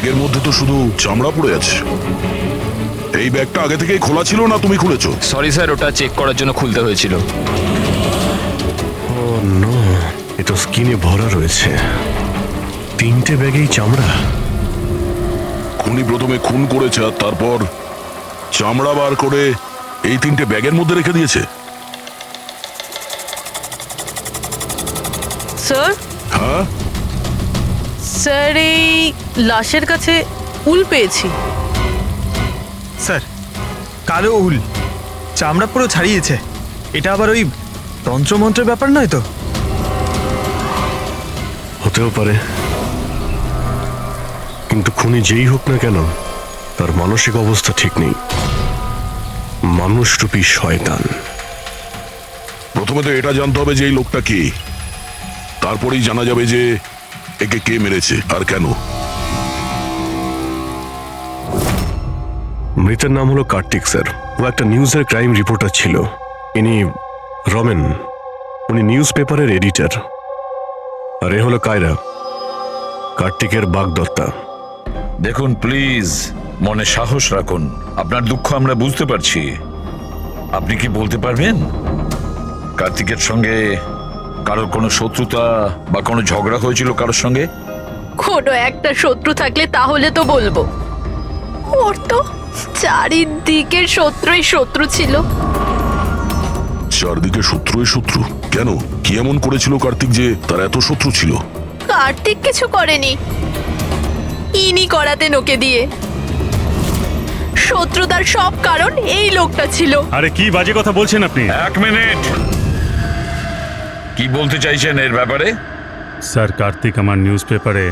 ব্যাগের মধ্যে তো শুধু চামড়া পড়ে আছে। এই ব্যাগটা আগে থেকেই খোলা ছিল না তুমি খুলেছো? সরি স্যার, ওটা চেক করার জন্য খুলতে হয়েছিল। ও নো, এ তো স্কিনে ভরা রয়েছে। 3টে ব্যাগেই চামড়া। খুনি প্রথমে খুন করেছে আর তারপর চামড়া বার করে এই 3টে ব্যাগের মধ্যে রেখে দিয়েছে। স্যার, হ্যাঁ স্যার এই লাশের কাছে উল পেয়েছি। স্যার, কালো উল, চামড়া পুরো ছাড়িয়েছে। এটা আবার ওই তন্ত্রমন্ত্রের ব্যাপার নয় তো? হতেও পারে, কিন্তু খুনি যেই হোক না কেন তার মানসিক অবস্থা ঠিক নেই। মানুষরূপী শয়তান। প্রথমে তো এটা জানতে হবে যে এই লোকটা কে, তারপরেই জানা যাবে যে একে কে মেরেছে আর কেন। মৃতের নাম হলো কার্তিক স্যার। ও একটা নিউজের ক্রাইম রিপোর্টার ছিল। ইনি রমেন, উনি নিউজ পেপারের এডিটর। আর এ হলো কায়রা, কার্তিকের বাগদত্তা। দেখুন প্লিজ, মনে সাহস রাখুন। আপনার দুঃখ আমরা বুঝতে পারছি। আপনি কি বলতে পারবেন কার্তিকের সঙ্গে কারোর কোনো শত্রুতা বা কোনো ঝগড়া হয়েছিল কারোর সঙ্গে? কোনো একটা শত্রু থাকলে তাহলে তো বলবো। ওর তো চারিদিকের শত্রুই শত্রু ছিল। চারদিকে শত্রুই শত্রু? কেন, কি এমন করেছিল কার্তিক যে তার এত শত্রু ছিল? কার্তিক কিছু করেনি, ইনি করাতেন ওকে দিয়ে। শত্রুতার সব কারণ এই লোকটা ছিল। আরে কি বাজে কথা বলছেন আপনি? এক মিনিট, কি বলতে চাইছেন এর ব্যাপারে? স্যার, কার্তিক আমার নিউজ পেপারে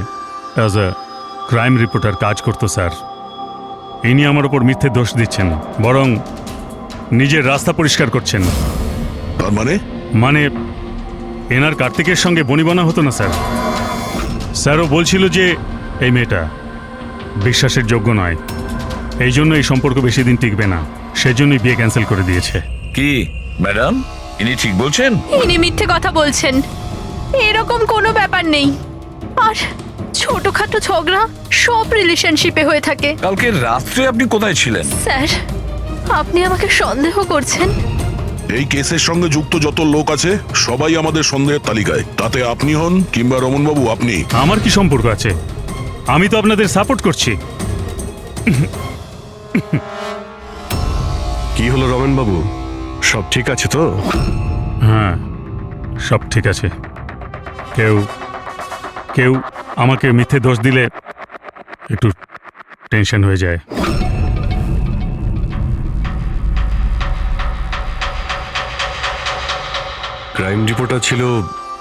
অ্যাজ এ ক্রাইম রিপোর্টার কাজ করতো স্যার। ইনি আমার ওপর মিথ্যে দোষ দিচ্ছেন, বরং নিজের রাস্তা পরিষ্কার করছেন। তার মানে? মানে এনার কার্তিকের সঙ্গে বনিবনা হতো না স্যার। স্যারও বলছিল যে এই মেয়েটা বিশ্বাসের যোগ্য নয়, এই জন্য এই সম্পর্ক বেশি দিন টিকবে না, সেজন্যই বিয়ে ক্যান্সেল করে দিয়েছে। কি ম্যাডাম, ইনি ঠিক বলছেন? ইনি মিথ্যে কথা বলছেন, এরকম কোনো ব্যাপার নেই। আর ছোটখাটো ঝগড়া সব রিলেশনশিপে হয়ে থাকে। কালকে রাত্রে আপনি কোথায় ছিলেন? স্যার, আপনি আমাকে সন্দেহ করছেন? এই কেসের সঙ্গে যুক্ত যত লোক আছে সবাই আমাদের সন্দেহের তালিকায়। তাতে আপনি হন কিংবা রমনবাবু, আপনি। আমার কি সম্পর্ক আছে? আমি তো আপনাদের সাপোর্ট করছি। কি হলো রমেন বাবু, সব ঠিক আছে তো? হ্যাঁ, সব ঠিক আছে। কেউ কেউ আমাকে মিথ্যে দোষ দিলে একটু টেনশন হয়ে যায়। ক্রাইম রিপোর্টার ছিল,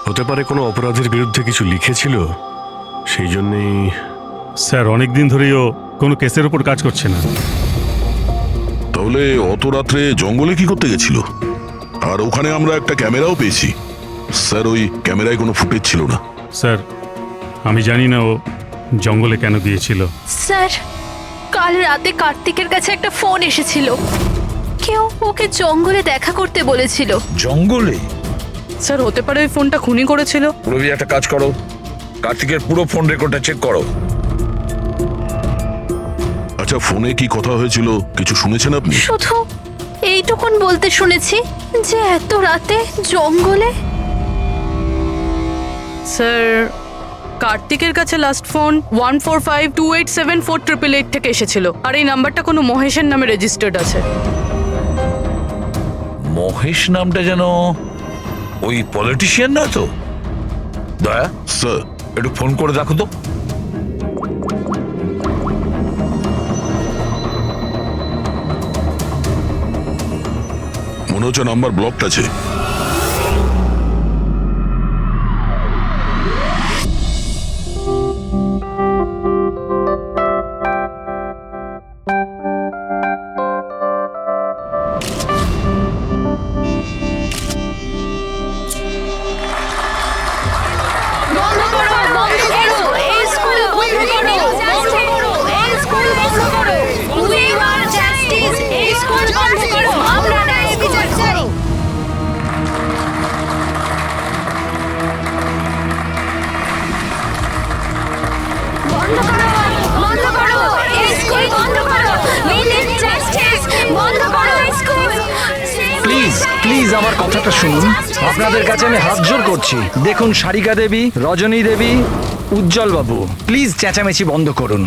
হতে পারে কোনো অপরাধের বিরুদ্ধে কিছু লিখেছিল, সেই জন্যেই। স্যার, অনেক দিন ধরেই ও কোনো কেসের উপর কাজ করছে না। তাহলে অত রাত্রে জঙ্গলে কি করতে গেছিল? আর ওখানে আমরা একটা ক্যামেরাও পেয়েছি। স্যার, ওই ক্যামেরায় কোনো ফুটেজ ছিল না। স্যার, আমি জানি না ও জঙ্গলে কেন গিয়েছিল। স্যার, কাল রাতে কার্তিকের কাছে একটা ফোন এসেছিল। কেউ ওকে জঙ্গলে দেখা করতে বলেছিল। জঙ্গলে? স্যার, হতে পারে ওই ফোনটা খুনি করেছিল। রবি, একটা কাজ করো, কার্তিকের পুরো ফোন রেকর্ডটা চেক করো। আচ্ছা, ফোনে কি কথা হয়েছিল কিছু শুনেছেন আপনি? শুধু এইটুকুন বলতে শুনেছি যে এত রাতে জঙ্গলে। স্যার, কার্তিকের কাছে লাস্ট ফোন 1452874888 থেকে এসেছিল। আর এই নাম্বারটা কোনো মহেশের নামে রেজিস্টার্ড আছে। মহেশ নামটা যেন ওই পলিটিশিয়ান না তো? দয়া, স্যার, একটু ফোন করে দেখো তো। মনে হচ্ছে নাম্বার ব্লকড আছে। বন্ধ করো, বন্ধ করো, এই স্কুল বন্ধ করো, বন্ধ করো, এই স্কুল বন্ধ করো। We want justice, এই স্কুল বন্ধ করো, আমরা ন্যায় বিচার চাই। প্লিজ আমার কথাটা শুনুন। আপনাদের কাছে আমি হাত জোর করছি, দেখুন সারিকা দেবী, রজনী দেবী, উজ্জ্বল বাবু, প্লিজ চেঁচামেচি বন্ধ করুন,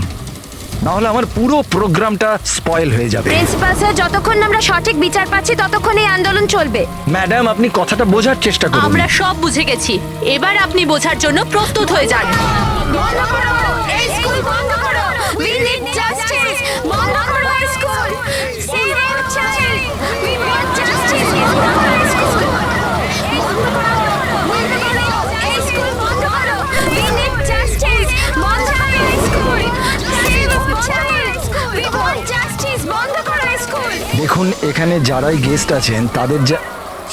নাহলে আমার পুরো প্রোগ্রামটা স্পয়েল হয়ে যাবে। প্রিন্সিপাল স্যার, যতক্ষণ না আমরা সঠিক বিচার পাচ্ছি ততক্ষণ এই আন্দোলন চলবে। ম্যাডাম, আপনি কথাটা বোঝার চেষ্টা করুন। আমরা সব বুঝে গেছি, এবার আপনি বোঝার জন্য প্রস্তুত হয়ে যান। বন্ধ করো এই স্কুল, বন্ধ করো। We need justice. বন্ধ করো এই school. Save our child. We want justice. বন্ধ করো এই স্কুল। বন্ধ করো। বন্ধ করো এই স্কুল, বন্ধ করো। We need justice. বন্ধ করো এই school. Save our child. We want justice. বন্ধ করো এই স্কুল। দেখুন, এখানে যারাই গেস্ট আছেন তাদের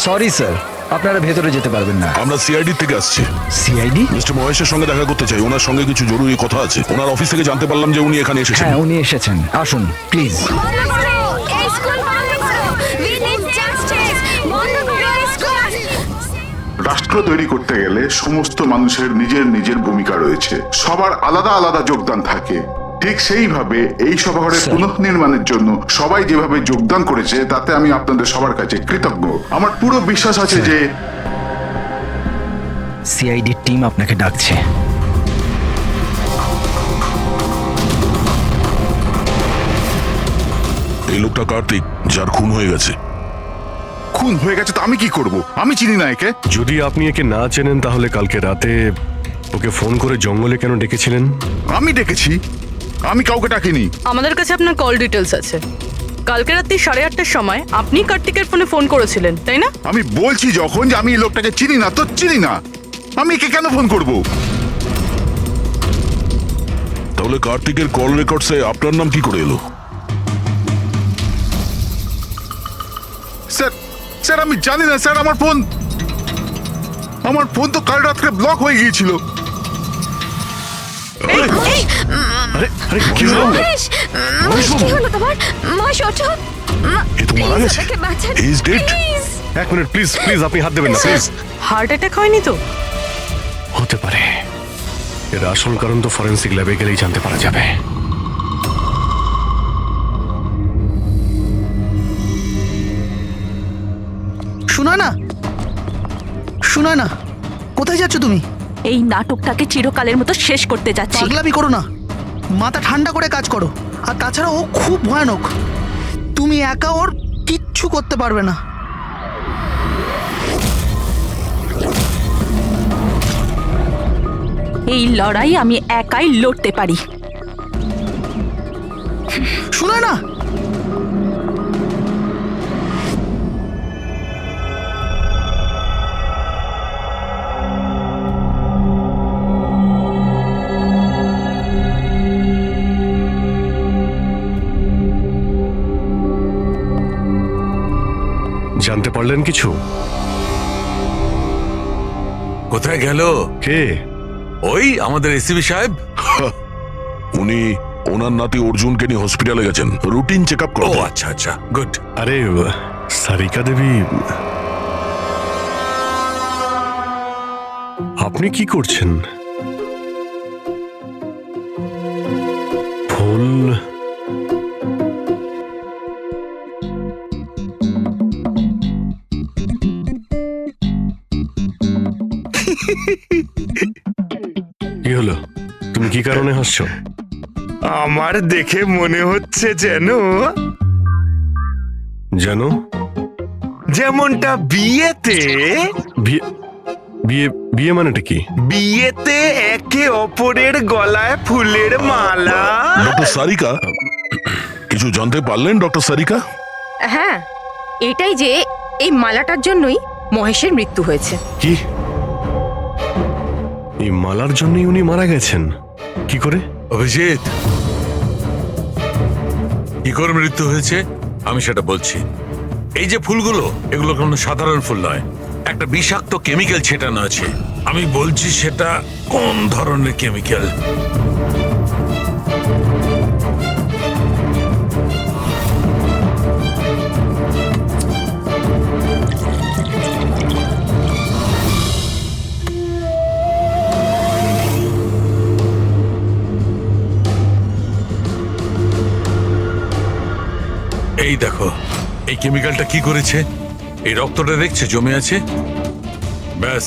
সরি স্যার, আপনারা ভেতরে যেতে পারবেন না। আমরা সিআইডি থেকে আসছি। সিআইডি? মিস্টার মহেশের সঙ্গে দেখা করতে চাই, ওনার সঙ্গে কিছু জরুরি কথা আছে। ওনার অফিস থেকে জানতে পারলাম যে উনি এখানে এসেছেন। হ্যাঁ, উনি এসেছেন, আসুন প্লিজ। বন্ধ করো এই স্কুল, বন্ধ করো। We need justice. বন্ধ করো এই স্কুল। রাষ্ট্র তৈরি করতে গেলে সমস্ত মানুষের নিজের নিজের ভূমিকা রয়েছে, সবার আলাদা আলাদা যোগদান থাকে। ঠিক সেইভাবে এই সভাঘরের পুনঃনির্মাণের জন্য সবাই যেভাবে যোগদান করেছে তাতে আমি আপনাদের সবার কাছে কৃতজ্ঞ। আমার পুরো বিশ্বাস আছে যে সিআইডি টিম আপনাকে ডাকছে। এই লোকটা কার্তিক, যার খুন হয়ে গেছে। খুন হয়ে গেছে তো আমি কি করব? আমি চিনি না একে। যদি আপনি একে না চেনেন তাহলে কালকে রাতে ওকে ফোন করে জঙ্গলে কেন ডেকেছিলেন? আমি ডেকেছি? আমি কাউকে ডাকিনি। আমাদের কাছে আপনার কল ডিটেলস আছে। কালকে রাত্রি 8:30টার সময় আপনি কার্তিকের ফোনে ফোন করেছিলেন, তাই না? আমি বলছি যখন যে আমি এই লোকটাকে চিনি না, তো চিনি না। আমি একে কেন ফোন করব? তাহলে কার্তিকের কল রেকর্ডসে আপনার নাম কি করে এলো? স্যার, স্যার আমি জানি না স্যার। আমার ফোন তো কাল রাত্রে ব্লক হয়ে গিয়েছিল। কি হলো? মহেশ, কি হলো তোমার? মহেশ, ওঠো। এ তো মারা গেছে। আমাকে বাঁচান, He is dead. প্লিজ। এক মিনিট প্লিজ, প্লিজ আপনি হাত দেবেন না প্লিজ। হার্ট অ্যাটাক হয়নি তো? হতে পারে, এর আসল কারণ তো ফরেন্সিক ল্যাবে গেলেই জানতে পারা যাবে। শোনা না, কোথায় যাচ্ছ তুমি? এই নাটকটাকে চিরকালের মতো শেষ করতে যাচ্ছি। পাগলামি করো না, মাথা ঠান্ডা করে কাজ করো। আর তাছাড়া ও খুব ভয়ানক, তুমি একা ওর কিচ্ছু করতে পারবে না। এই লড়াই আমি একাই লড়তে পারি। শোনা না, জানতে পারলেন কিছু? কোথায় গেল? কে? ওই আমাদের এসিবি সাহেব। উনি ওনার নাতি অর্জুনকে নিয়ে হসপিটালে গেছেন রুটিন চেক আপ ও করতে। আচ্ছা আচ্ছা, গুড। আরে সারিকা দেবী, আপনি কি করছেন? ফুল কি হলো? তুমি কি কারণে হাসছো? আমার দেখে মনে হচ্ছে যেন জানো, যেমনটা বিয়েতে বিয়ে বিয়ে বিয়ে মানেটা কি? বিয়েতে একে অপরের গলায় ফুলের মালা। ডক্টর সারিকা, কিছু জানতে পারলেন ডক্টর সারিকা? হ্যাঁ, এটাই যে এই মালাটার জন্যই মহেশের মৃত্যু হয়েছে। কি? এই মালার জন্যই উনি মারা গেছেন? কি করে? অভিজিৎ, কি করে মৃত্যু হয়েছে আমি সেটা বলছি। এই যে ফুলগুলো, এগুলো কোনো সাধারণ ফুল নয়, একটা বিষাক্ত কেমিক্যাল ছেটানো আছে। আমি বলছি সেটা কোন ধরনের কেমিক্যাল। এই দেখো, এই কেমিক্যালটা কি করেছে, এই রক্তটা দেখছে জমে আছে, ব্যাস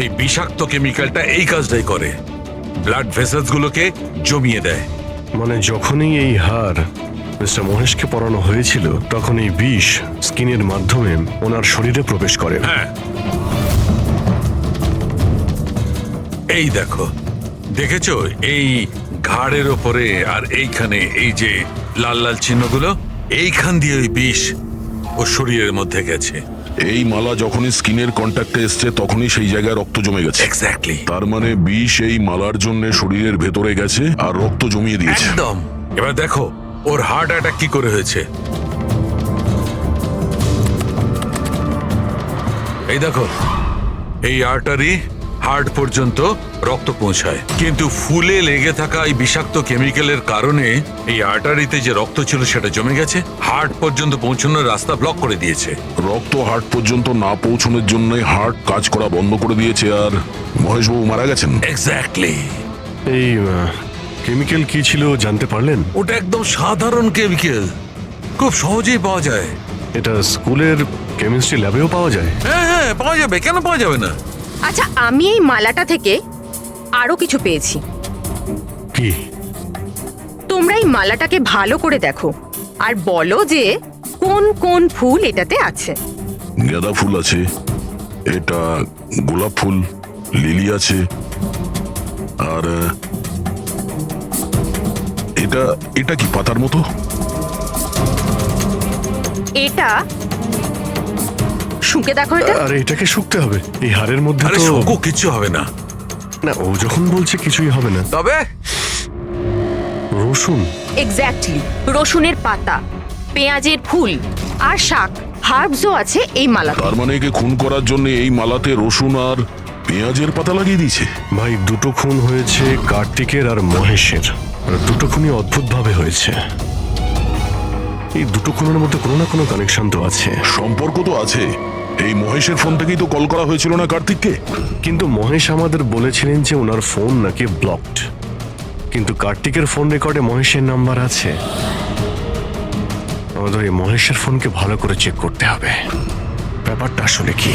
এই বিষাক্ত কেমিক্যালটা এই কাজটাই করে, ব্লাড ভেসেলস গুলোকে জমিয়ে দেয়। মানে যখনই এই হার মিস্টার মহেশকে পরানো হয়েছিল তখন এই বিষ স্কিনের মাধ্যমে ওনার শরীরে প্রবেশ করে। হ্যাঁ, এই দেখো, দেখেছো এই ঘাড়ের ওপরে আর এইখানে এই যে লাল লাল চিহ্নগুলো, এইখান দিয়ে ওই বিষ ও শরীরের মধ্যে গেছে। এই মালা যখনই স্কিনের কন্ট্যাক্টে এসছে তখনই সেই জায়গায় রক্ত জমে গেছে। এক্স্যাক্টলি। তার মানে বিষ এই মালার জন্য শরীরের ভেতরে গেছে আর রক্ত জমিয়ে দিয়েছে। একদম। এবার দেখো ওর হার্ট অ্যাটাক কি করে হয়েছে। এই দেখো, এই আর্টারি হার্ট পর্যন্ত রক্ত পৌঁছায়, কিন্তু ফুলে লেগে থাকা এই বিষাক্ত কেমিক্যালের কারণে এই আর্টারিতে যে রক্ত ছিল সেটা জমে গেছে, হার্ট পর্যন্ত পৌঁছানোর রাস্তা ব্লক করে দিয়েছে। রক্ত হার্ট পর্যন্ত না পৌঁছানোর জন্য হার্ট কাজ করা বন্ধ করে দিয়েছে আর মহেশবাবু মারা গেছেন। এক্স্যাক্টলি। এই কেমিক্যাল কি ছিল জানতে পারলেন? ওটা একদম সাধারণ কেমিক্যাল, খুব সহজেই পাওয়া যায়। এটা স্কুলের কেমিস্ট্রি ল্যাবেও পাওয়া যায়? হ্যাঁ হ্যাঁ, পাওয়া যাবে, কেন পাওয়া যাবে না। আচ্ছা, আমি এই মালাটা থেকে আরো কিছু পেয়েছি। কি? তোমরা এই মালাটাকে ভালো করে দেখো আর বলো যে কোন কোন ফুল এটাতে আছে। গাঁদা ফুল আছে, এটা গোলাপ ফুল, লিলি আছে, আর এটা এটা কি পাতার মতো? এটা শুকে দেখো এটা। আরে এটাকে শুকতে হবে, এই হাড়ের মধ্যে আরে তো শোকো, কিচ্ছু হবে না। না, ও যখন বলছে কিছুই হবে না। তবে রসুন। এক্স্যাক্টলি, রসুনের পাতা, পেঁয়াজের ফুল আর শাক, হার্বসও আছে এই মালাতে। তার মানে একে খুন করার জন্য এই মালাতে রসুন আর পেঁয়াজের পাতা লাগিয়ে দিয়েছে। ভাই, দুটো খুন হয়েছে কার্তিকের আর মহেশের, আর দুটো খুনই অদ্ভুতভাবে হয়েছে। এই দুটো খুনের মধ্যে কোনো না কোনো কানেকশন তো আছে। সম্পর্ক তো আছে। এই মহেশের ফোন থেকেই তো কল করা হয়েছিল না কার্তিককে। কিন্তু মহেশ আমাদের বলেছিলেন যে ওনার ফোন নাকি ব্লকড, কিন্তু কার্তিকের ফোন রেকর্ডে মহেশের নাম্বার আছে। আমাদের এই মহেশের ফোনকে ভালো করে চেক করতে হবে, ব্যাপারটা আসলে কি।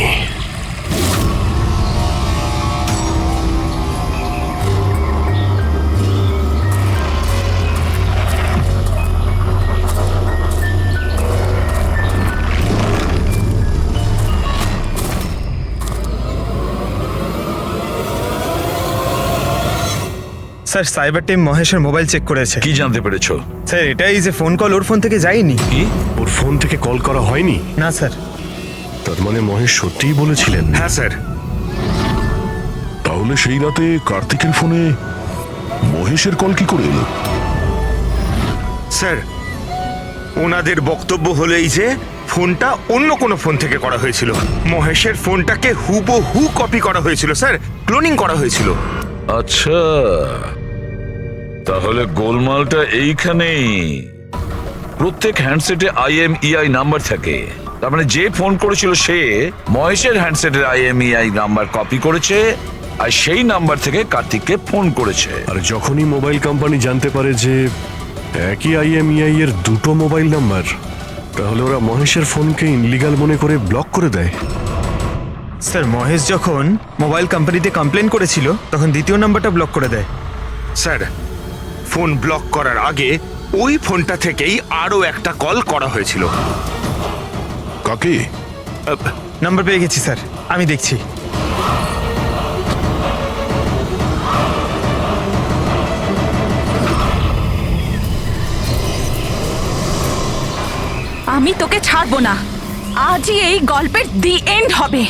স্যার, সাইবার টিম মহেশের মোবাইল চেক করেছে। কি জানতে পেরেছো? স্যার, এটাই যে ফোন কল ওর ফোন থেকে যায়নি। কি? ওর ফোন থেকে কল করা হয়নি? না স্যার। তার মানে মহেশ সত্যিই বলেছিলেন? হ্যাঁ স্যার। তাহলে সেই রাতে কার্তিকের ফোনে মহেশের কল কি করে এলো? স্যার, ওনাদের বক্তব্য হলো এই যে ফোনটা অন্য কোনো ফোন থেকে করা হয়েছিল। মহেশের ফোনটাকে হুবহু কপি করা হয়েছিল স্যার, ক্লোনিং করা হয়েছিল। আচ্ছা, তাহলে গোলমালটা এইখানেই। প্রত্যেক হ্যান্ডসেটে IMEI নাম্বার থাকে, তার মানে যে ফোন করেছিল সে মহেশের হ্যান্ডসেটের IMEI নাম্বার কপি করেছে আর সেই নাম্বার থেকে কার্তিককে ফোন করেছে। আর যখনই মোবাইল কোম্পানি জানতে পারে যে একই IMEI এর দুটো মোবাইল নাম্বার, তাহলে ওরা মহেশের ফোনকে ইনলিগাল মনে করে ব্লক করে দেয়। স্যার, মহেশ যখন মোবাইল কোম্পানিতে কমপ্লেন করেছিল তখন দ্বিতীয় নাম্বারটা ব্লক করে দেয়। স্যার, ফোন ব্লক করার আগে ওই ফোনটা থেকেই আরো একটা কল করা হয়েছিল। কাকে? নাম্বার পেয়ে গেছি স্যার, আমি দেখছি। আমি তোকে ছাড়বো না, আজই এই গল্পের দি এন্ড হবে।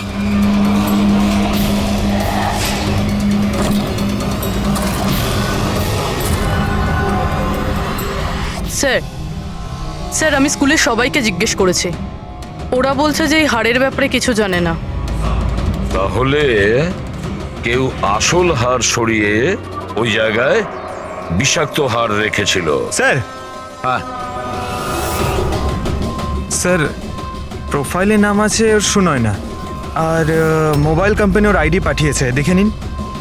স্যার, স্যার আমি স্কুলের সবাইকে জিজ্ঞেস করেছি, ওরা বলছে যে এই হাড়ের ব্যাপারে কিছু জানে না। তাহলে কেউ আসল হার সরিয়ে ওই জায়গায় বিষাক্ত হার রেখেছিল। স্যার। হ্যাঁ স্যার, প্রোফাইলে নাম আছে ওর সুনয় না, আর মোবাইল কোম্পানি ওর আইডি পাঠিয়েছে, দেখে নিন।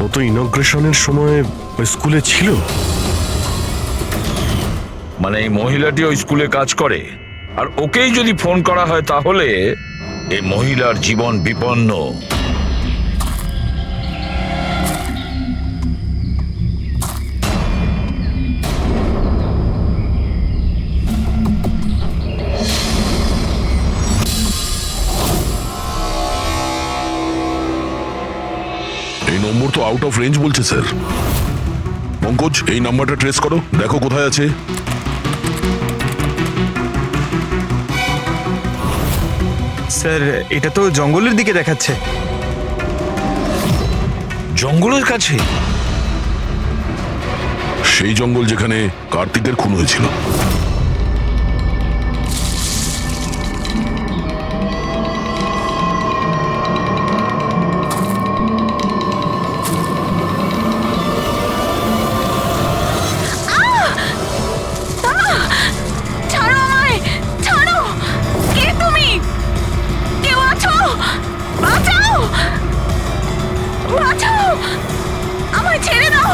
ও তো ইনগ্রেশনের সময় ওই স্কুলে ছিল। মানে এই মহিলাটি ওই স্কুলে কাজ করে, আর ওকেই যদি ফোন করা হয় তাহলে এই মহিলার জীবন বিপন্ন। এই নম্বর তো আউট অফ রেঞ্জ বলছে স্যার। পঙ্কজ, এই নাম্বারটা ট্রেস করো, দেখো কোথায় আছে। স্যার এটা তো জঙ্গলের দিকে দেখাচ্ছে। জঙ্গলের কাছে? সেই জঙ্গল যেখানে কার্তিকের খুন হয়েছিল। ছাড়ো আমায়, ছাড়ো। কে তুমি? কেউ আছো? বাঁচাও, বাঁচাও, আমায় ছেড়ে দাও।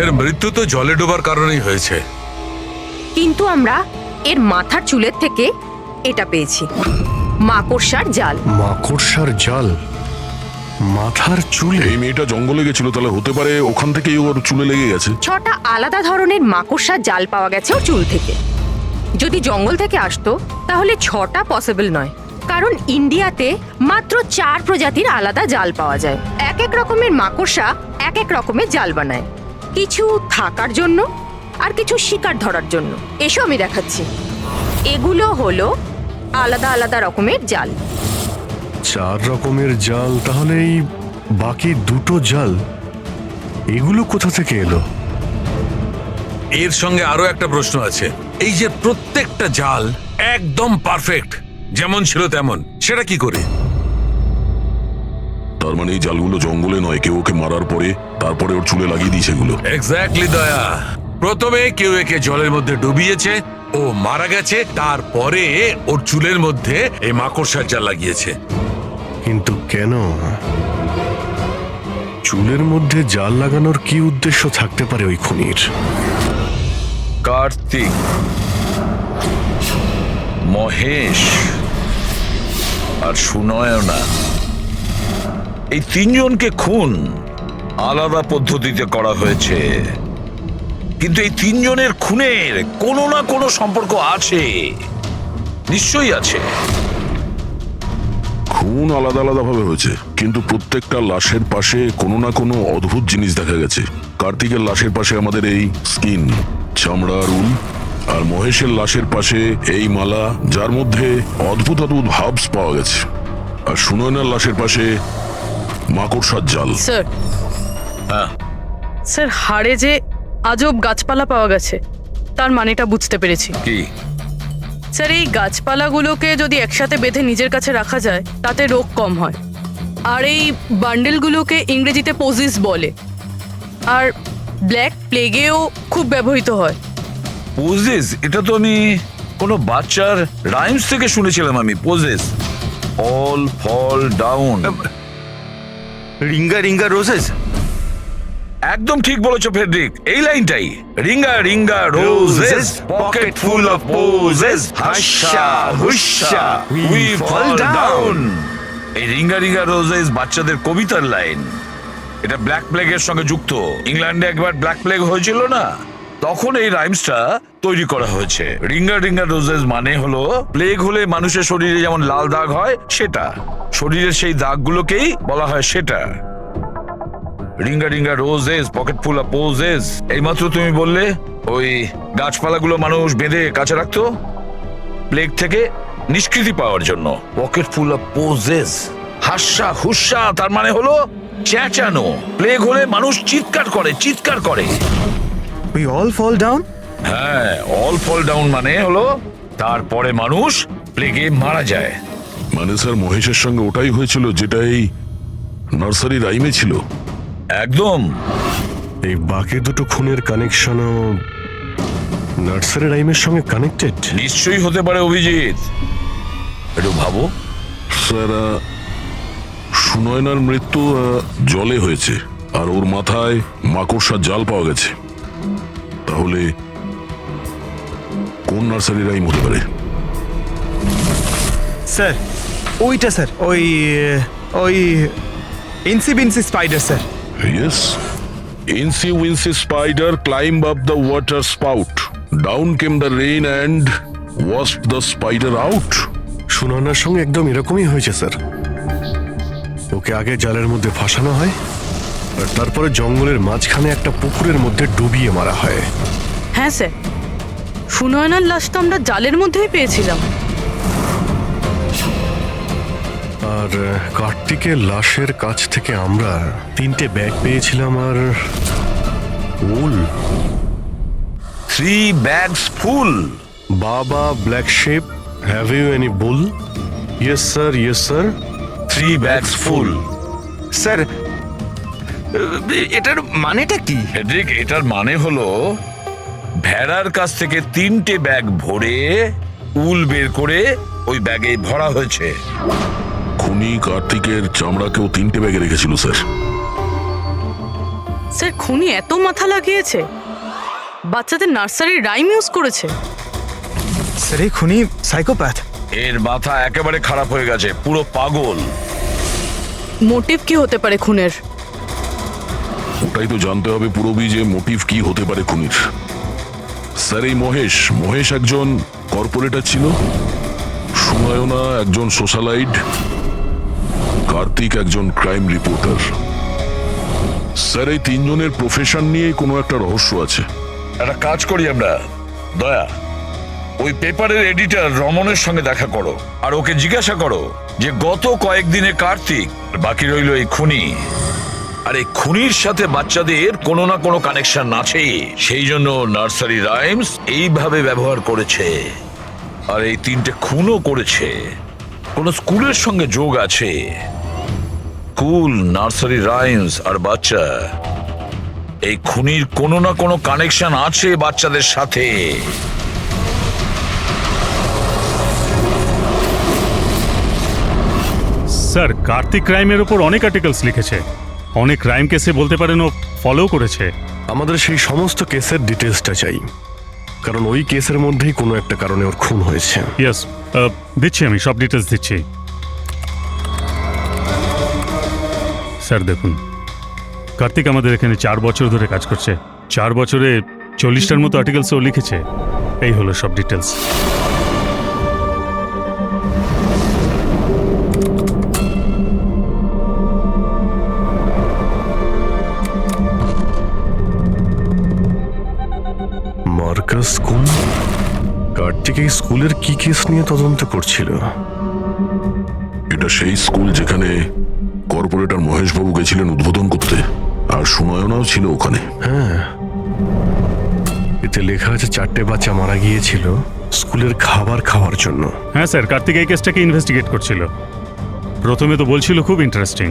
এর মৃত্যু তো জলে ডোবার কারণেই হয়েছে। কিন্তু আমরা এর মাথার চুলের থেকে এটা পেয়েছি, মাকড়সার জাল। মাকড়সার জাল? মাথার চুলে? এই মেয়েটা জঙ্গলে গেছিল, তাহলে হতে পারে ওখান থেকেই ওর চুলে লেগে গেছে। 6টা আলাদা ধরনের মাকড়সার জাল পাওয়া গেছে ওর চুল থেকে। যদি জঙ্গল থেকে আসতো তাহলে 6টা পসিবল নয়, কারণ ইন্ডিয়াতে মাত্র 4 প্রজাতির আলাদা জাল পাওয়া যায়। এক এক রকমের মাকড়সা এক এক রকমের জাল বানায়, কিছু থাকার জন্য আর কিছু শিকার ধরার জন্য। এসো আমি দেখাচ্ছি। এগুলো হলো আলাদা আলাদা রকমের জাল। 4 রকমের জাল? তাহলে এই বাকি 2টো জাল এগুলো কোথা থেকে এলো? এর সঙ্গে আরো একটা প্রশ্ন আছে। এই যে প্রত্যেকটা জাল একদম পারফেক্ট, যেমন ছিল তেমন, সেটা কি করে? তার মানে এই জালগুলো জঙ্গলে নয়, কেউ ওকে মারার পরে তারপরে ওর চুলে লাগিয়ে দিয়েছে এগুলো। এক্স্যাক্টলি দয়া। প্রথমে কেউ একে জলের মধ্যে ডুবিয়েছে, ও মারা গেছে, তারপরে ওর চুলের মধ্যে এই মাকড়সার জাল লাগিয়েছে। কিন্তু কেন? চুলের মধ্যে জাল লাগানোর কি উদ্দেশ্য থাকতে পারে ওই খুনির? কার্তিক, মহেশ আর সুনয়না, এই 3 জনকে খুন আলাদা পদ্ধতিতে করা হয়েছে, কিন্তু এই 3 জনের খুনের কোনো না কোনো সম্পর্ক আছে, নিশ্চয়ই আছে। খুন আলাদা আলাদা ভাবে হয়েছে, কিন্তু প্রত্যেকটা লাশের পাশে কোনো না কোনো অদ্ভুত জিনিস দেখা গেছে। কার্তিকের লাশের পাশে আমাদের এই স্কিন, চামড়ার উল, আর মহেশের লাশের পাশে এই মালা, যার মধ্যে অদ্ভুত অদ্ভুত হার্বস পাওয়া গেছে, আর সুনয়নার লাশের পাশে মাকড়সার জাল। স্যার, হ্যাঁ স্যার, হাড়ে যে আজব গাছপালা পাওয়া গেছে তার মানেটা বুঝতে পেরেছি। কি? স্যার, এই গাছপালাগুলোকে যদি একসাথে বেঁধে নিজের কাছে রাখা যায় তাতে রোগ কম হয়। আর এই বান্ডেলগুলোকে ইংরেজিতে পোজিস বলে, আর ব্ল্যাক প্লেগেও খুব ব্যবহৃত হয়। পোজেস? এটা তো আমি কোনো বাচ্চার রাইমস থেকে শুনেছিলাম। আমি posies, all fall down. Ringa ringa roses? একদম ঠিক বলেছো ফেডরিক, এই লাইনটাই। Ringa ringa roses, pocket full of posies, husha husha we fall down. এই রিঙ্গা রিঙ্গা রোজেস বাচ্চাদের কবিতার লাইন। এটা ব্ল্যাক প্লেগের সঙ্গে যুক্ত। ইংল্যান্ডে একবার ব্ল্যাক প্লেগ হয়েছিল না, তখন এই রাইমসটা তৈরি করা হয়েছে। রিঙ্গা রিঙ্গা রোজেস মানে হলো প্লেগ হলে মানুষের শরীরে যেমন লাল দাগ হয় সেটা, শরীরের সেই দাগগুলোকেই বলা হয় সেটা। Ringa ringa roses, pocket full of poses. এইমাত্র তুমি বললে ওই গাছপালাগুলো মানুষ বেঁধে কাছে রাখতো প্লেগ থেকে, নিষ্কৃতি পাওয়ার জন্য। পকেট ফুল অফ পোজেস, হাস্যা হুস্যা, তার মানে হলো চেঁচানো। প্লেগ হলে মানুষ চিৎকার করে। We all fall down. হ্যাঁ, অল ফল ডাউন মানে হলো তারপরে মানুষ প্লেগে মারা যায়। মানে স্যার মহেশের সঙ্গে ওটাই হয়েছিল যেটা এই নার্সারি রাইমে ছিল। একদম। এই বাকি দুটো খুনের কানেকশনও নার্সারি রাইমের সঙ্গে কানেক্টেড? নিশ্চয়ই হতে পারে অভিজিৎ, একটু ভাবো। স্যার সুনয়নার মৃত্যু জলে হয়েছে, আর ওর মাথায় মাকড়সার জাল পাওয়া গেছে। তাহলে কোন নার্সারি রাইম হতে পারে? স্যার ওইটা স্যার, ওই Incy spider sir. Yes. Incy Wincy spider climbed up the water spout. Down came the rain and washed the spider out. সুনয়নার সঙ্গে একদম এরকমই হয়েছে স্যার। ওকে আগে জালের মধ্যে ফাঁসানো হয়, আর তারপরে জঙ্গলের মাঝখানে একটা পুকুরের মধ্যে ডুবিয়ে মারা হয়। হ্যাঁ স্যার, সুনয়নার লাশ তো আমরা জালের মধ্যেই পেয়েছিলাম। আর কার্তিকের লাশের কাছ থেকে আমরা 3টে ব্যাগ পেয়েছিলাম, আর wool. 3 bags full. Baa baa black sheep, have you any wool? Yes sir, yes sir. 3 bags full. Sir এটার মানেটা কি? হেড্রিক, এটার মানে হলো ভেড়ার কাছ থেকে 3টে ব্যাগ ভরে উল বের করে ওই ব্যাগে ভরা হয়েছে। খুনি কার্তিকের চামড়াকেও 3টে ব্যাগে রেখেছিল স্যার। স্যার খুনি এত মাথা লাগিয়েছে, বাচ্চাদের নার্সারি রাইম ইউজ করেছে। স্যার এই খুনি সাইকোপ্যাথ। এর মাথা একেবারে খারাপ হয়ে গেছে, পুরো পাগল। মোটিভ কি হতে পারে খুনের? ওটাই তো জানতে হবে পুরোবি, যে মোটিভ কি হতে পারে খুনির। স্যার এই মহেশ একজন কর্পোরেটর ছিল, সুনয়না একজন সোশ্যালাইট, কার্তিক একজন ক্রাইম রিপোর্টার। স্যার এই 3 জনের প্রফেশন নিয়ে কোনো একটা রহস্য আছে। একটা কাজ করি আমরা, দয়া, ওই পেপারের এডিটর রমনের সঙ্গে দেখা করো, আর ওকে জিজ্ঞাসা করো যে গত কয়েকদিনে কার্তিক, বাকি রইল এই খুনি, আর এই খুনির সাথে বাচ্চাদের কোনো না কোনো কানেকশন আছে। সেই জন্য নার্সারি রাইমস এইভাবে ব্যবহার করেছে, আর এই 3টে খুনও করেছে। কোন স্কুলের সঙ্গে যোগ আছে। স্কুল, নার্সারি রাইমস আর বাচ্চা, এই খুনির কোনো না কোনো কানেকশন আছে বাচ্চাদের সাথে। স্যার কার্তিক ক্রাইমের ওপর অনেক আর্টিকেলস লিখেছে, অনেক ক্রাইম কেসে বলতে পারেন ও ফলো করেছে। আমাদের সেই সমস্ত কেসের ডিটেলসটা চাই, কারণ ওই কেসের মধ্যেই কোনো একটা কারণে ওর খুন হয়েছে। ইয়েস, দিচ্ছি, আমি সব ডিটেলস দিচ্ছি। স্যার দেখুন, কার্তিক আমাদের এখানে 4 বছর ধরে কাজ করছে। 4 বছরে 40টার মতো আর্টিকেলস ও লিখেছে। এই হলো সব ডিটেলস। মার্কাস স্কুল, কার্তিক এই স্কুলের কি কেস নিয়ে তদন্ত করছিল? এটা সেই স্কুল যেখানে কর্পোরেটর মহেশবাবু গেছিলেন উদ্বোধন করতে, আর সুনয়নাও ছিল ওখানে। হ্যাঁ, এতে লেখা আছে 4টে বাচ্চা মারা গিয়েছিল স্কুলের খাবার খাওয়ার জন্য। হ্যাঁ স্যার, কার্তিক এই কেসটাকে ইনভেস্টিগেট করছিল। প্রথমে তো বলছিল খুব ইন্টারেস্টিং,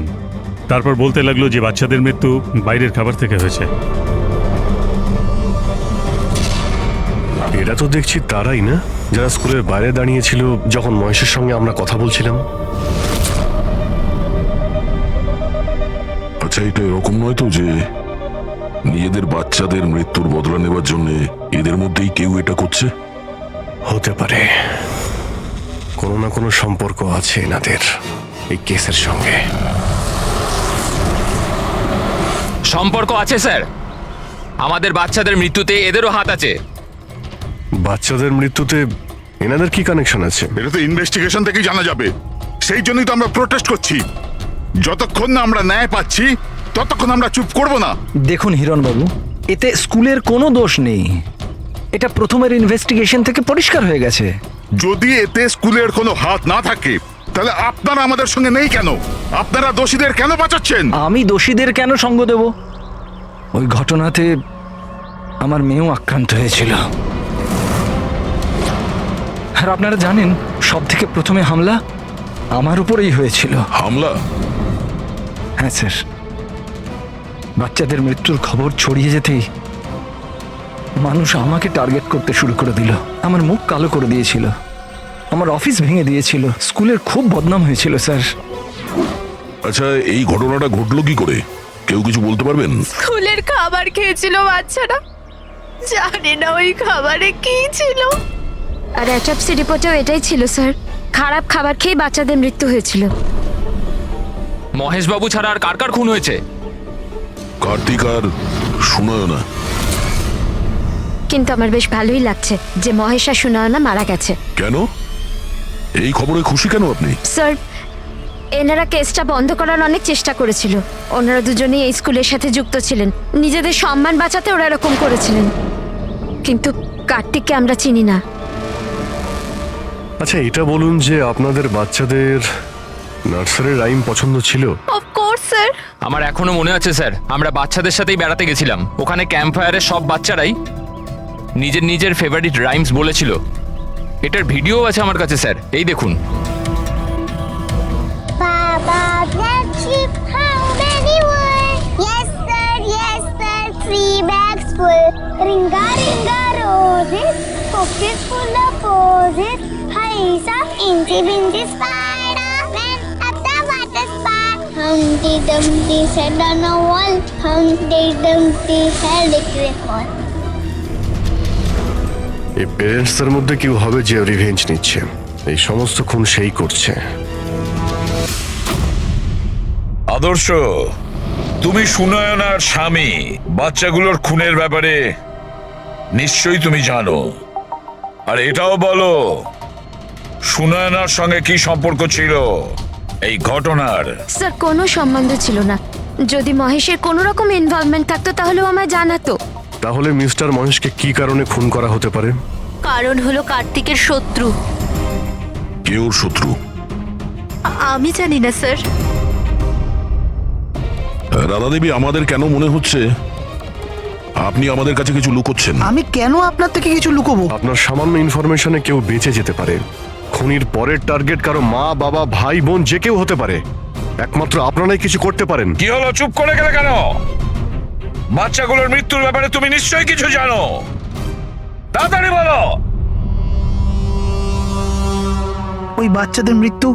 তারপর বলতে লাগলো যে বাচ্চাদের মৃত্যু বাইরের খাবার থেকে হয়েছে। এরা তো দেখছি তারাই না যারা স্কুলের বাইরে দাঁড়িয়েছিল যখন মহেশের সঙ্গে আমরা কথা বলছিলাম। আচ্ছা, এটা এরকম নয় তো যে নিজেদের বাচ্চাদের মৃত্যুর বদলা নেবার জন্য এদের মধ্যেই কেউ এটা করছে? হতে পারে, কোনো না কোনো সম্পর্ক আছে এনাদের এই কেসের সঙ্গে। সম্পর্ক আছে স্যার, আমাদের বাচ্চাদের মৃত্যুতে এদেরও হাত আছে। বাচ্চাদের মৃত্যুতে এনাদের কি কানেকশন আছে? এটা তো ইনভেস্টিগেশন থেকেই জানা যাবে। সেই জন্যই তো আমরা প্রোটেস্ট করছি। যতক্ষণ না আমরা ন্যায় পাচ্ছি ততক্ষণ আমরা চুপ করব না। দেখুন হিরণবাবু, এতে স্কুলের কোনো দোষ নেই। এটা প্রথমের ইনভেস্টিগেশন থেকে পরিষ্কার হয়ে গেছে। যদি এতে স্কুলের কোনো হাত না থাকে তাহলে আপনারা আমাদের সঙ্গে নেই কেন? আপনারা দোষীদের কেন বাঁচাচ্ছেন? আমি দোষীদের কেন সঙ্গ দেব? ওই ঘটনাতে আমার মেয়েও আক্রান্ত হয়েছিল। আর আপনারা জানেন, সব থেকে প্রথমে হামলা আমার উপরেই হয়েছিল। হামলা? হ্যাঁ স্যার, বাচ্চাদের মৃত্যুর খবর ছড়িয়ে যেতেই মানুষ আমাকে টার্গেট করতে শুরু করে দিল। আমার মুখ কালো করে দিয়েছিল, আমার অফিস ভেঙে দিয়েছিল, স্কুলের খুব বদনাম হয়েছিল স্যার। আচ্ছা, এই ঘটনাটা ঘটলো কি করে? কেউ কিছু বলতে পারবেন? স্কুলের খাবার খেয়েছিল বাচ্চারা, জানি না ওই খাবারে কি ছিল। আর অ্যাটপসি রিপোর্টেও এটাই ছিল স্যার, খারাপ খাবার খেয়ে বাচ্চাদের মৃত্যু হয়েছিল। মহেশ বাবু ছাড়া আর কার কার খুন হয়েছে? কার্তিক আর সুনয়না। কিন্তু আমার বেশ ভালোই লাগছে যে মহেশ আর সুনয়না মারা গেছে। কেন? এই খবরে খুশি কেন আপনি? স্যার, এনারা কেসটা বন্ধ করার অনেক চেষ্টা করেছিল। ওনারা দুজনেই এই স্কুলের সাথে যুক্ত ছিলেন, নিজেদের সম্মান বাঁচাতে ওরা এরকম করেছিলেন। কিন্তু কার্তিককে আমরা চিনি না। আচ্ছা, এটা বলুন যে আপনাদের বাচ্চাদের নার্সারি রাইম পছন্দ ছিল? Of course sir. আমার এখনো মনে আছে স্যার, আমরা বাচ্চাদের সাথেই বেড়াতে গেছিলাম। ওখানে ক্যাম্প ফায়ারের সব বাচ্চারাই নিজের নিজের ফেভারিট রাইমস বলেছিল। এটার ভিডিও আছে আমার কাছে স্যার, এই দেখুন। Baba, black sheep, how many were? Yes sir, 3 bags full. Ringa, ringa, roses, pockets full of posies. Highs up, incy, wincy spider, went up the water spout. Humpty Dumpty sat on a wall, Humpty Dumpty held a great fall. এই পেরেন্টসদের মধ্যে কেউ হবে যে revenge নিচ্ছে। এই সমস্ত খুন সেই করছে। আদর্শ, তুমি সুনয়নার স্বামী, বাচ্চাগুলোর খুনের ব্যাপারে নিশ্চয়ই তুমি জানো। আর এটাও বলো, সুনয়নার সঙ্গে কি সম্পর্ক ছিল এই ঘটনার? স্যার, কোনো সম্বন্ধ ছিল না। যদি মহেশের কোনো রকম ইনভলভমেন্ট থাকতো তাহলেও আমায় জানাতো। তাহলে মিস্টার মহেশকে কি কারণে খুন করা হতে পারে? কারণ হলো কার্তিকের শত্রু। কে ওর শত্রু? আমি জানি না স্যার। রাধা দেবী, আমাদের কেন মনে হচ্ছে আপনি আমাদের কাছে কিছু লুকোচ্ছেন? আমি কেন আপনার থেকে কিছু লুকোবো? আপনার সামান্য ইনফরমেশনে কেউ বেঁচে যেতে পারে। খুনির পরের টার্গেট কারো মা, বাবা, ভাই, বোন যে কেউ হতে পারে। একমাত্র আপনারাই কিছু করতে পারেন। কি হলো, চুপ করে গেলে কেন? বাচ্চাগুলোর মৃত্যুর ব্যাপারে তুমি নিশ্চয়ই কিছু জানো, তাড়াতাড়ি বলো। ওই বাচ্চাদের মৃত্যু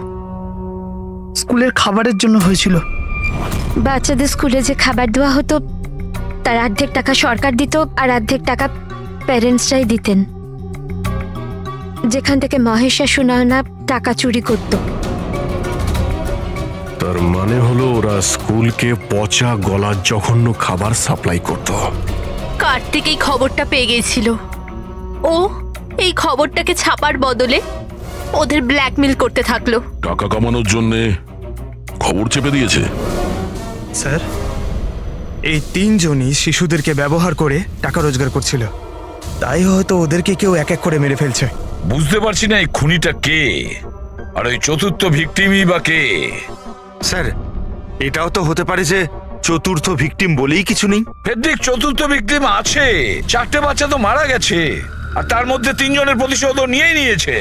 স্কুলের খাবারের জন্য হয়েছিল। বাচ্চাদের স্কুলে যে খাবার দেওয়া হতো তার অর্ধেক টাকা সরকার দিত আর অর্ধেক টাকা প্যারেন্টসরাই দিতেন, যেখান থেকে মহেশ আর সুনয়না টাকা চুরি করত। তার মানে হলো ওরা স্কুলকে পচা গলা জঘন্য খাবার সাপ্লাই করত। কার্তিক এই খবরটা পেয়ে গিয়েছিল। ও এই খবরটাকে ছাপার বদলে ওদের ব্ল্যাকমেল করতে থাকলো। টাকা কামানোর জন্য খবর চেপে দিয়েছে। স্যার, এই তিনজনই শিশুদেরকে ব্যবহার করে টাকা রোজগার করছিল, তাই হয়তো ওদেরকে কেউ এক এক করে মেরে ফেলছে। বুঝতে পারছি না এই খুনিটা কে, আর ওই চতুর্থ ভিকটিমই বা কে? স্যার, এটাও তো হতে পারে যে চতুর্থ ভিকটিম বলেই কিছু নেই। ফেডরিক, চতুর্থ ভিকটিম আছে। 4টে বাচ্চা তো মারা গেছে, আর তার মধ্যে 3 জনের প্রতিশোধ নিয়েই নিয়েছে।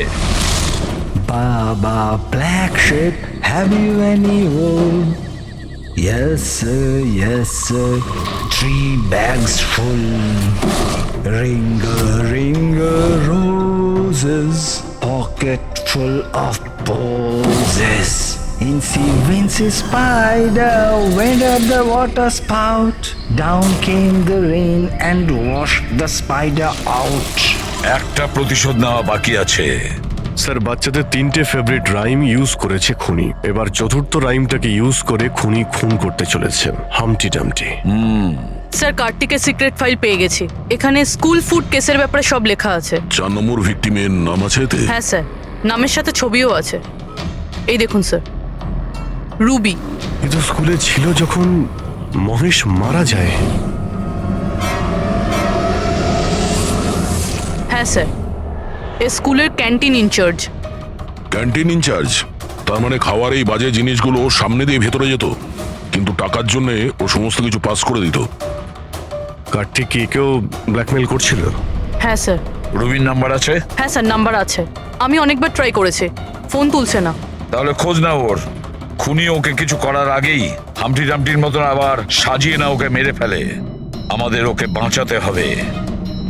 Baba, black sheep, have you any wool? Yes sir, 3 bags full. Ringa, roses, pocket full of posies. Incy wincy spider went up the water spout. Down came the rain and washed the spider out. একটা প্রতিশোধ নেওয়া বাকি আছে। Sir, বাচ্চাদের 3টে favourite rhyme use করেছে খুনি। এবার চতুর্থ রাইমটাকে ইউজ করে খুনি খুন করতে চলেছে, হামটি ডামটি। স্যার, কার্তিকের সিক্রেট ফাইল পেয়ে গেছি। এখানে স্কুল ফুড কেসের ব্যাপারে সব লেখা আছে। 4 নম্বর ভিকটিমের নাম আছে এতে? হ্যাঁ স্যার, নামের সাথে ছবিও আছে। এই দেখুন স্যার, রুবি। কিন্তু স্কুলে ছিল যখন মহেশ মারা যায়। হ্যাঁ স্যার, এ স্কুলের ক্যান্টিন ইনচার্জ। Canteen in charge? তার মানে খাওয়ার এই বাজে জিনিসগুলো ওর সামনে দিয়ে ভেতরে যেত, কিন্তু টাকার জন্য ও সমস্ত কিছু পাস করে দিত। কার্তিক কি কেউ ব্ল্যাকমেল করছিল? হ্যাঁ স্যার। রুবির নাম্বার আছে? হ্যাঁ স্যার, নাম্বার আছে। আমি অনেকবার ট্রাই করেছি, ফোন তুলছে না। তাহলে খোঁজ না ওর। খুনি ওকে কিছু করার আগেই হামটি ডামটির মতন আবার সাজিয়ে না ওকে মেরে ফেলে। আমাদের ওকে বাঁচাতে হবে।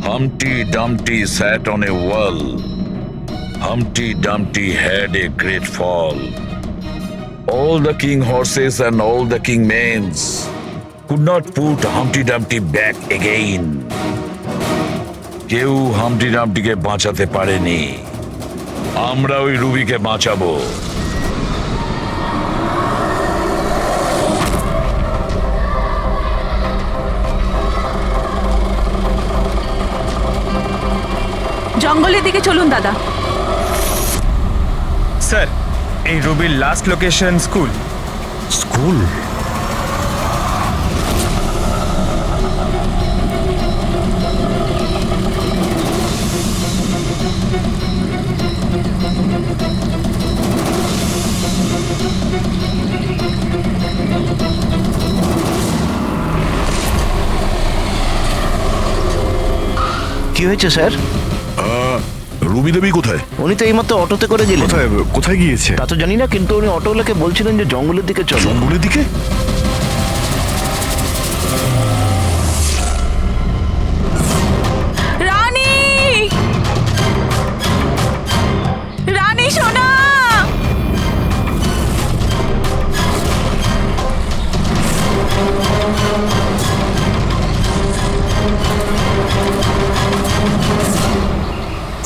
হামটি ডামটি sat on a wall. Humpty Dumpty had a great fall. All the king horses and all the king mains could not put Humpty Dumpty back again. কেউ হামটি ডামটিকে বাঁচাতে পারেনি। আমরা ওই রুবিকে বাঁচাবো। জঙ্গলের দিকে চলুন দাদা। স্যার, এই রুবির লাস্ট লোকেশন স্কুল। স্কুল? কি হয়েছে স্যার? রুবি দেবী কোথায়? উনি তো এইমাত্র অটোতে করে গেলেন। কোথায় কোথায় গিয়েছে তা তো জানি না, কিন্তু উনি অটোওয়ালাকে বলছিলেন যে জঙ্গলের দিকে চলো। জঙ্গলের দিকে? রানী, রানী সোনা।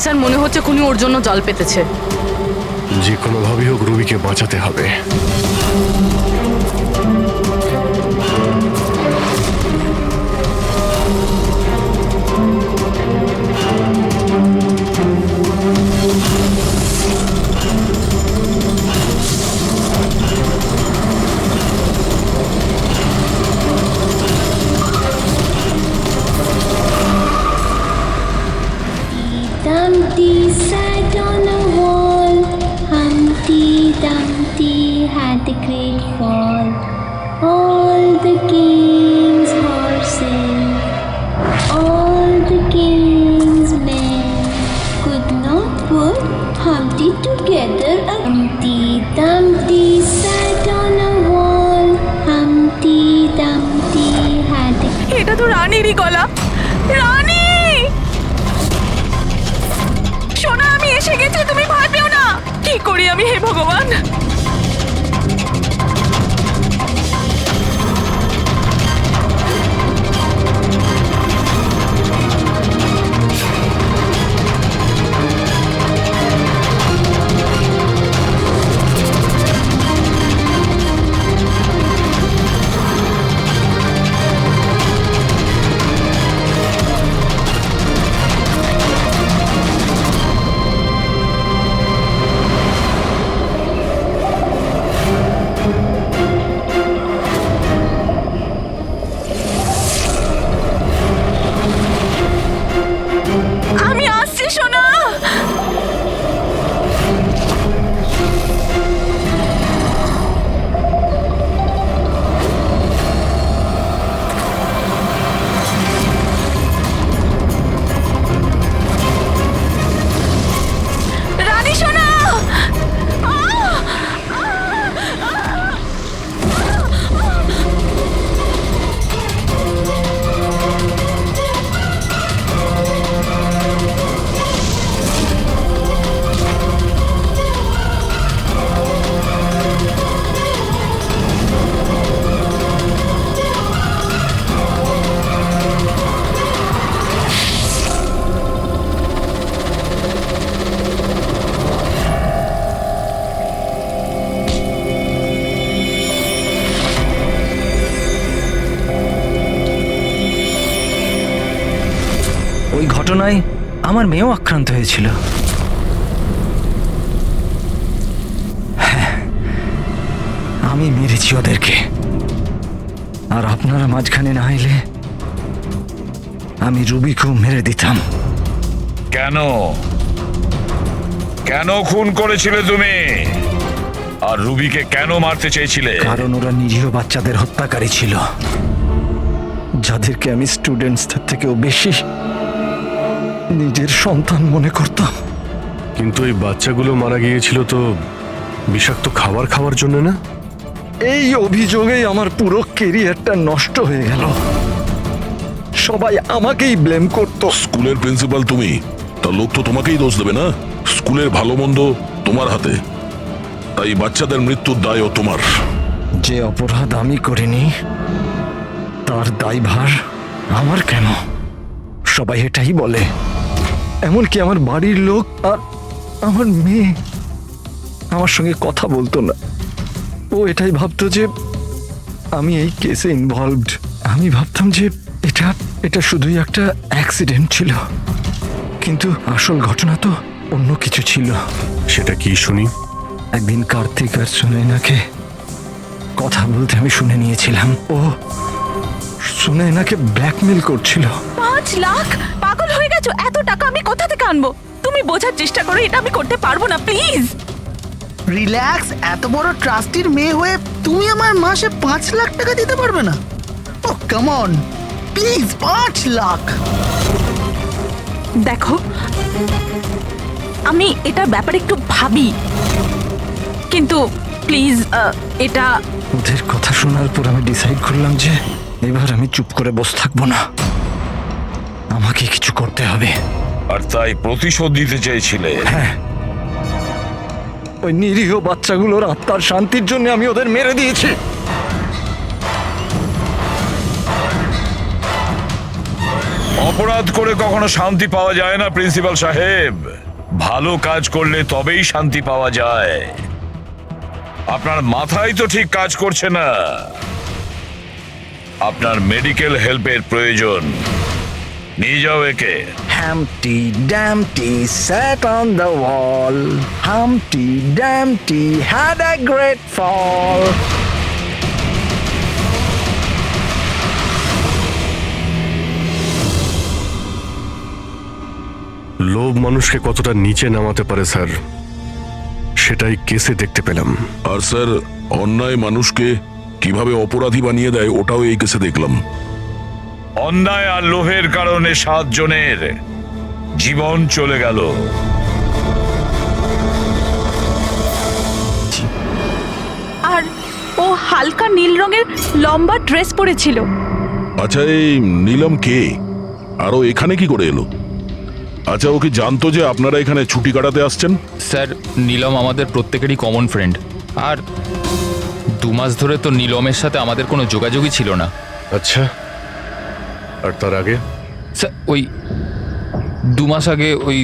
স্যার, মনে হচ্ছে খুনি ওর জন্য জাল পেতেছে। যে কোনোভাবেই হোক রুবিকে বাঁচাতে হবে। Dumpty sat on a wall. Humpty Dumpty had a great fall. All the king's horses, all the king's men could not put Humpty together. Humpty Dumpty sat on a wall. Humpty Dumpty had a... এটা তো রানীরই গলা। রানী সোনা, আমি এসে গেছি, তুমি ভয় পেও না। কি করি আমি, হে ভগবান। আমি আসছি সোনা। রানী সোনা। ওই ঘটনায় আমার মেয়েও আক্রান্ত হয়েছিল। হ্যাঁ, আমি মেরেছি ওদেরকে। আর আপনারা মাঝখানে না এলে আমি রুবিকেও মেরে দিতাম। কেন? কেন খুন করেছিলে তুমি? আর রুবিকে কেন মারতে চেয়েছিলে? কারণ ওরা নিরীহ বাচ্চাদের হত্যাকারী ছিল, যাদেরকে আমি স্টুডেন্টসদের থেকেও বেশি নিজের সন্তান মনে করতাম। কিন্তু এই বাচ্চাগুলো মারা গিয়েছিল তো বিষাক্ত খাবার খাওয়ার জন্য না? এই অভিযোগেই আমার পুরো কেরিয়ারটা নষ্ট হয়ে গেল। সবাই আমাকেই ব্লেম করতো। স্কুলের প্রিন্সিপাল তুমি, তা লোক তো তোমাকেই দোষ দেবে না? স্কুলের ভালো মন্দ তোমার হাতে, তাই বাচ্চাদের মৃত্যুর দায়ও তোমার। যে অপরাধ আমি করিনি তার দায়ভার আমার কেন? সবাই এটাই বলে, এমনকি আমার বাড়ির লোক আর আমার মেয়ে আমার সঙ্গে কথা বলতো না। ও এটাই ভাবতো যে আমি এই কেসে ইনভলভড। আমি ভাবতাম যে এটা শুধুই একটা অ্যাক্সিডেন্ট ছিল, কিন্তু আসল ঘটনা তো অন্য কিছু ছিল। সেটা কি শুনি? একদিন কার্তিক আর সুনয়নাকে কথা বলতে আমি শুনে নিয়েছিলাম। ও সুনয়নাকে ব্ল্যাকমেল করছিল। 5 লাখ? পাগল হয়ে গেছো? এত টাকা আমি কোথা থেকে আনবো? তুমি বোঝার চেষ্টা করো, এটা আমি করতে পারবো না, প্লিজ। রিল্যাক্স, এত বড় ট্রাস্টির মেয়ে হয়ে তুমি আমার মাসে 5 লাখ টাকা দিতে পারবে না? ও কাম অন, প্লিজ 5 লাখ। দেখো, আমি এটার ব্যাপারে একটু ভাবি, কিন্তু প্লিজ এটা। ওদের কথা শোনার পর আমি ডিসাইড করলাম যে এবার আমি চুপ করে বসে থাকবো না, আমাকে কিছু করতে হবে। আর তাই প্রতিশোধ দিতে চেয়েছিলে? হ্যাঁ, ওই নিরীহ বাচ্চাগুলোর আত্মার শান্তির জন্য আমি ওদের মেরে দিয়েছি। অপরাধ করে কখনো শান্তি পাওয়া যায় না প্রিন্সিপাল সাহেব। ভালো কাজ করলে তবেই শান্তি পাওয়া যায়। আপনার মাথায় তো ঠিক কাজ করছে না। আপনার মেডিকেল হেল্পের প্রয়োজন। নিয়ে যাও একে। Humpty Dumpty sat on the wall. Humpty Dumpty had a great fall. লোভ মানুষকে কতটা নিচে নামাতে পারে স্যার, সেটাই কেসে দেখতে পেলাম। আর স্যার, অন্যায় মানুষকে কিভাবে অপরাধী বানিয়ে দেয় ওটাও এই কেসে দেখলাম। অন্যায় আর লোভের কারণে 7 জনের জীবন চলে গেল। আর ও হালকা নীল রঙের লম্বা ড্রেস পরেছিল। আচ্ছা, এই নীলম কে? আরও এখানে কি করে এলো? আচ্ছা, ও কি জানতো যে আপনারা এখানে ছুটি কাটাতে আসছেন? স্যার, নীলম আমাদের প্রত্যেকেরই কমন ফ্রেন্ড। আর 2 মাস ধরে তো নীলমের সাথে আমাদের কোনো যোগাযোগই ছিল না। আচ্ছা, আর তার আগে? স্যার, ওই 2 মাস আগে ওই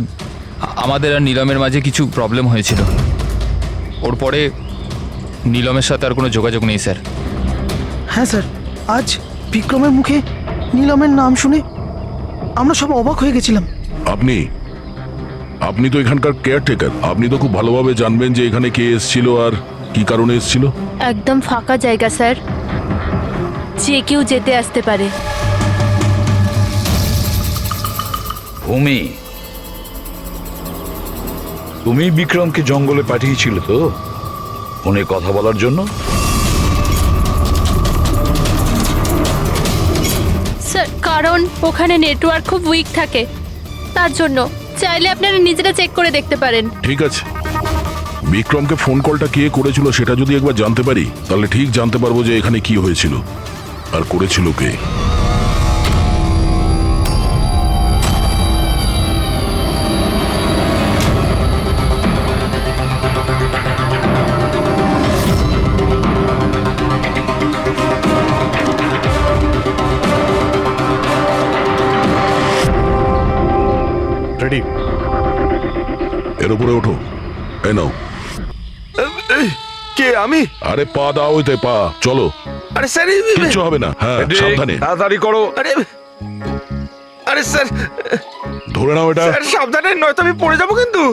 আমাদের আর নীলমের মাঝে কিছু প্রবলেম হয়েছিল। ওর পরে নীলমের সাথে আর কোনো যোগাযোগ নেই স্যার। হ্যাঁ স্যার, আজ বিক্রমের মুখে নীলমের নাম শুনে আমরা সব অবাক হয়ে গেছিলাম। আপনি তো এখানকার কেয়ারটেকার, আপনি তো খুব ভালোভাবে জানবেন যে এখানে কে এসেছিল আর কি কারণে এসেছিল। একদম ফাঁকা জায়গা স্যার, যে কেউ যেতে আসতে পারে। ভূমি, তুমি বিক্রমকে জঙ্গলে পাঠিয়েছিল তো ফোনে কথা বলার জন্য? স্যার, কারণ ওখানে নেটওয়ার্ক খুব উইক থাকে, তার জন্য। চাইলে আপনারা নিজেরা চেক করে দেখতে পারেন। ঠিক আছে, বিক্রমকে ফোন কলটা কে করেছিল সেটা যদি একবার জানতে পারি, তাহলে ঠিক জানতে পারবো যে এখানে কি হয়েছিল আর করেছিল কে। রেডি? এর উপরে ওঠো। এই নাও। কে? আমি? আরে পা দাও, ওইতে পা। চলো। আরে স্যার, কিচ্ছু হবে না। হ্যাঁ, সাবধানে। তাড়াতাড়ি করো। আরে স্যার, ধরে নাও এটা। স্যার সাবধানে, নয়তো আমি পড়ে যাবো কিন্তু।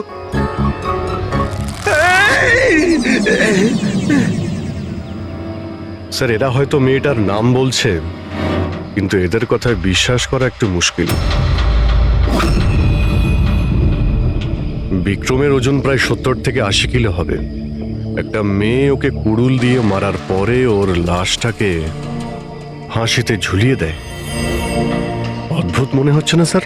স্যার, এরা হয়তো মেয়েটার নাম বলছে, কিন্তু এদের কথায় বিশ্বাস করা একটু মুশকিল। বিক্রমের ওজন প্রায় 70 থেকে 80 কিলো হবে। একটা মেয়ে ওকে কুড়ুল দিয়ে মারার পরে ওর লাশটাকে ফাঁসিতে ঝুলিয়ে দেয়। অদ্ভুত মনে হচ্ছে না স্যার?